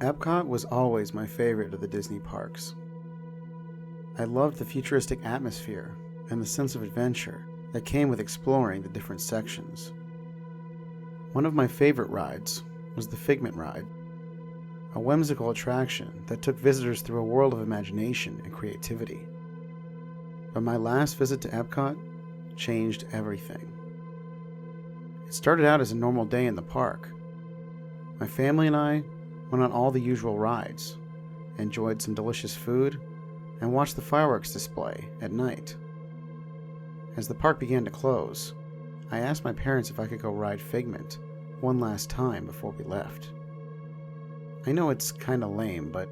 Epcot was always my favorite of the Disney parks. I loved the futuristic atmosphere and the sense of adventure that came with exploring the different sections. One of my favorite rides was the Figment ride, a whimsical attraction that took visitors through a world of imagination and creativity. But my last visit to Epcot changed everything. It started out as a normal day in the park. My family and I went on all the usual rides, enjoyed some delicious food, and watched the fireworks display at night. As the park began to close, I asked my parents if I could go ride Figment one last time before we left. I know it's kinda lame, but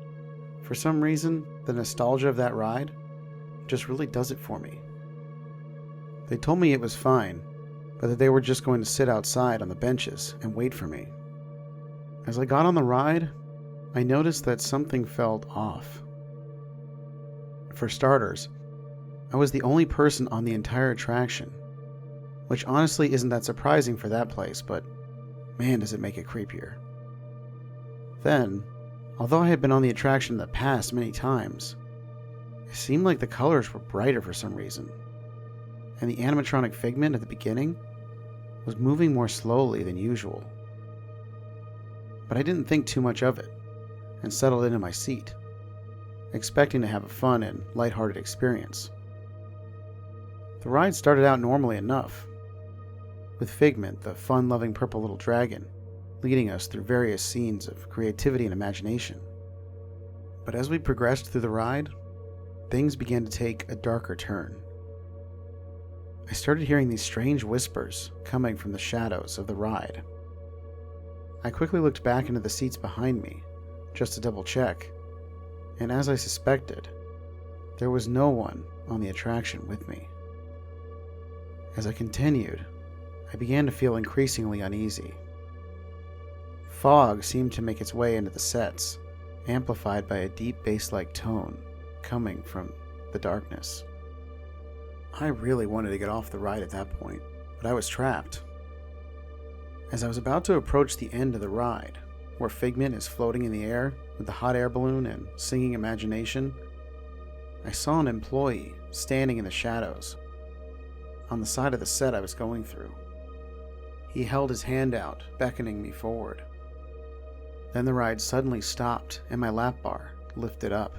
for some reason, the nostalgia of that ride just really does it for me. They told me it was fine, but that they were just going to sit outside on the benches and wait for me. As I got on the ride, I noticed that something felt off. For starters, I was the only person on the entire attraction, which honestly isn't that surprising for that place, but man, does it make it creepier. Then, although I had been on the attraction in the past many times, it seemed like the colors were brighter for some reason, and the animatronic Figment at the beginning was moving more slowly than usual. But I didn't think too much of it, and settled into my seat, expecting to have a fun and lighthearted experience. The ride started out normally enough, with Figment, the fun-loving purple little dragon, leading us through various scenes of creativity and imagination. But as we progressed through the ride, things began to take a darker turn. I started hearing these strange whispers coming from the shadows of the ride. I quickly looked back into the seats behind me, just to double check, and as I suspected, there was no one on the attraction with me. As I continued, I began to feel increasingly uneasy. Fog seemed to make its way into the sets, amplified by a deep bass-like tone coming from the darkness. I really wanted to get off the ride at that point, but I was trapped. As I was about to approach the end of the ride, where Figment is floating in the air with the hot air balloon and singing Imagination, I saw an employee standing in the shadows on the side of the set I was going through. He held his hand out, beckoning me forward. Then the ride suddenly stopped and my lap bar lifted up.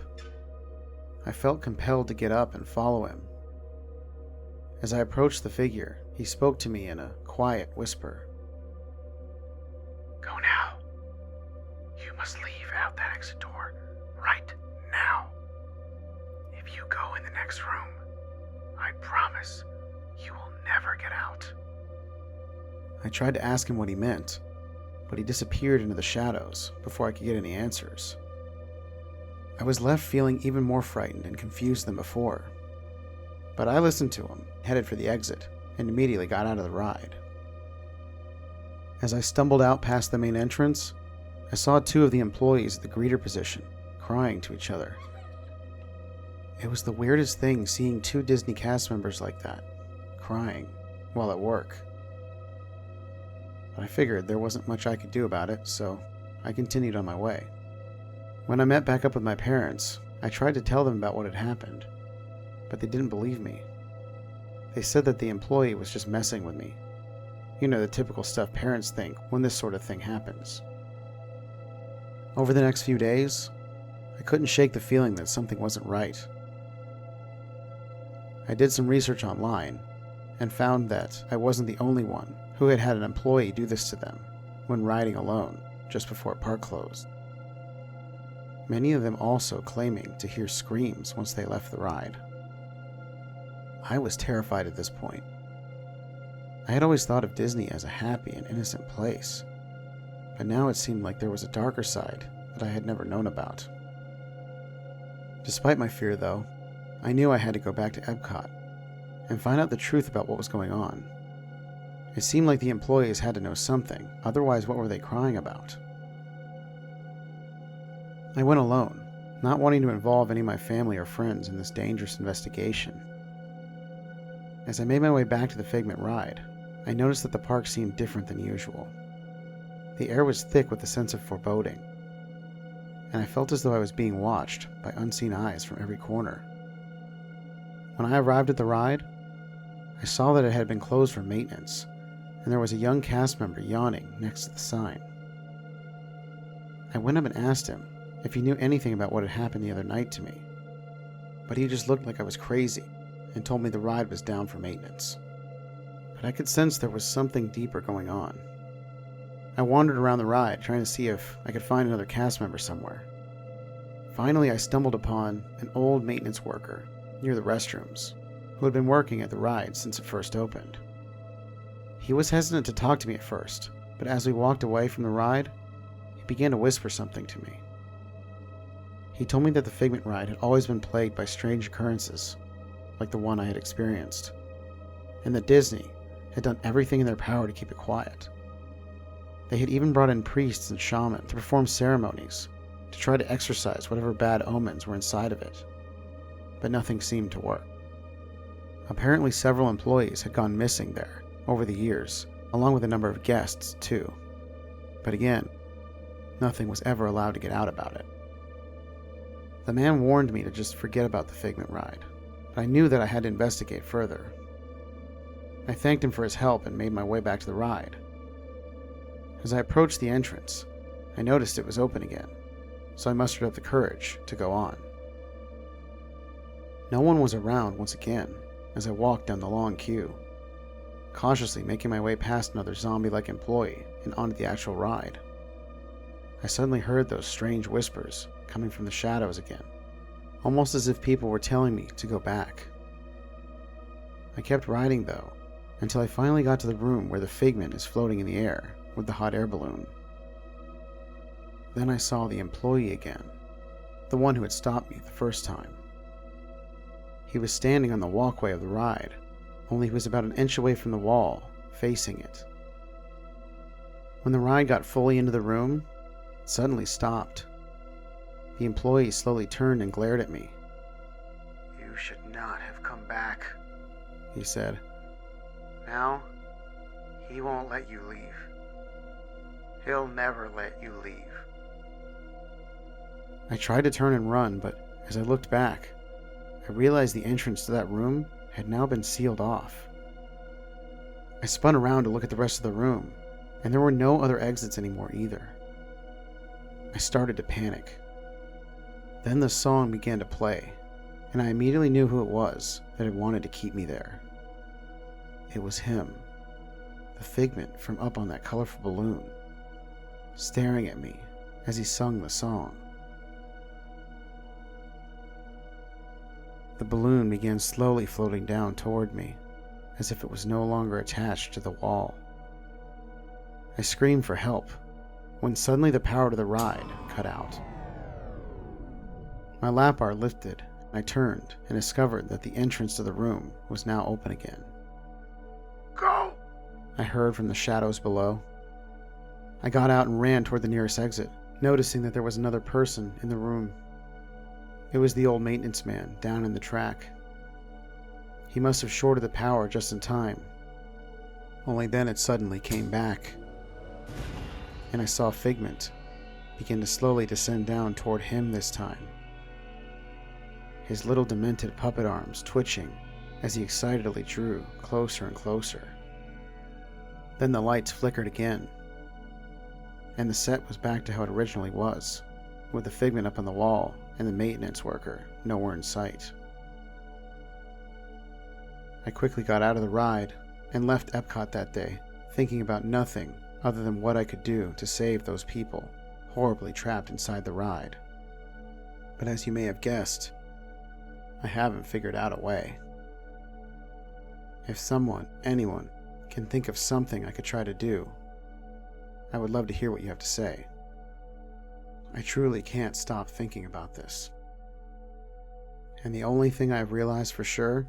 I felt compelled to get up and follow him. As I approached the figure, he spoke to me in a quiet whisper. Go now. You must leave out that exit door right now. If you go in the next room, I promise you will never get out. I tried to ask him what he meant, but he disappeared into the shadows before I could get any answers. I was left feeling even more frightened and confused than before. But I listened to him, headed for the exit, and immediately got out of the ride. As I stumbled out past the main entrance, I saw two of the employees at the greeter position, crying to each other. It was the weirdest thing seeing two Disney cast members like that, crying, while at work. But I figured there wasn't much I could do about it, so I continued on my way. When I met back up with my parents, I tried to tell them about what had happened, but they didn't believe me. They said that the employee was just messing with me. You know, the typical stuff parents think when this sort of thing happens. Over the next few days, I couldn't shake the feeling that something wasn't right. I did some research online and found that I wasn't the only one who had had an employee do this to them when riding alone just before park closed. Many of them also claiming to hear screams once they left the ride. I was terrified at this point. I had always thought of Disney as a happy and innocent place, but now it seemed like there was a darker side that I had never known about. Despite my fear, though, I knew I had to go back to Epcot and find out the truth about what was going on. It seemed like the employees had to know something, otherwise what were they crying about? I went alone, not wanting to involve any of my family or friends in this dangerous investigation. As I made my way back to the Figment ride, I noticed that the park seemed different than usual. The air was thick with a sense of foreboding. and I felt as though I was being watched by unseen eyes from every corner. When I arrived at the ride, I saw that it had been closed for maintenance, and there was a young cast member yawning next to the sign. I went up and asked him if he knew anything about what had happened the other night to me, but he just looked like I was crazy and told me the ride was down for maintenance. But I could sense there was something deeper going on. I wandered around the ride trying to see if I could find another cast member somewhere. Finally, I stumbled upon an old maintenance worker near the restrooms who had been working at the ride since it first opened. He was hesitant to talk to me at first, but as we walked away from the ride, he began to whisper something to me. He told me that the Figment ride had always been plagued by strange occurrences, like the one I had experienced, and that Disney had done everything in their power to keep it quiet. They had even brought in priests and shamans to perform ceremonies to try to exorcise whatever bad omens were inside of it, but nothing seemed to work. Apparently several employees had gone missing there over the years, along with a number of guests too. But again, nothing was ever allowed to get out about it. The man warned me to just forget about the Figment ride, but I knew that I had to investigate further. I thanked him for his help and made my way back to the ride. As I approached the entrance, I noticed it was open again, so I mustered up the courage to go on. No one was around once again as I walked down the long queue, cautiously making my way past another zombie-like employee and onto the actual ride. I suddenly heard those strange whispers coming from the shadows again, almost as if people were telling me to go back. I kept riding though, until I finally got to the room where the Figment is floating in the air with the hot air balloon. Then I saw the employee again, the one who had stopped me the first time. He was standing on the walkway of the ride, only he was about an inch away from the wall, facing it. When the ride got fully into the room, it suddenly stopped. The employee slowly turned and glared at me. "You should not have come back," he said. "Now, he won't let you leave. He'll never let you leave." I tried to turn and run, but as I looked back, I realized the entrance to that room had now been sealed off. I spun around to look at the rest of the room, and there were no other exits anymore either. I started to panic. Then the song began to play, and I immediately knew who it was that had wanted to keep me there. It was him, the Figment from up on that colorful balloon, staring at me as he sung the song. The balloon began slowly floating down toward me, as if it was no longer attached to the wall. I screamed for help, when suddenly the power to the ride cut out. My lap bar lifted, and I turned and discovered that the entrance to the room was now open again. "Go!" I heard from the shadows below. I got out and ran toward the nearest exit, noticing that there was another person in the room. It was the old maintenance man down in the track. He must have shorted the power just in time. Only then it suddenly came back, and I saw Figment begin to slowly descend down toward him this time, his little demented puppet arms twitching as he excitedly drew closer and closer. Then the lights flickered again, and the set was back to how it originally was, with the Figment up on the wall and the maintenance worker nowhere in sight. I quickly got out of the ride and left Epcot that day, thinking about nothing other than what I could do to save those people horribly trapped inside the ride. But as you may have guessed, I haven't figured out a way. If someone, anyone, can think of something I could try to do, I would love to hear what you have to say. I truly can't stop thinking about this. And the only thing I've realized for sure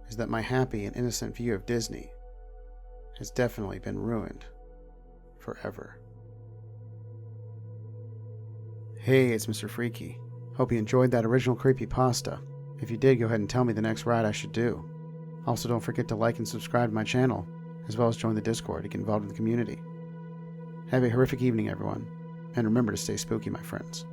is that my happy and innocent view of Disney has definitely been ruined forever. Hey, it's Mr. Freaky. Hope you enjoyed that original creepypasta. If you did, go ahead and tell me the next ride I should do. Also, don't forget to like and subscribe to my channel, as well as join the Discord to get involved in the community. Have a horrific evening, everyone, and remember to stay spooky, my friends.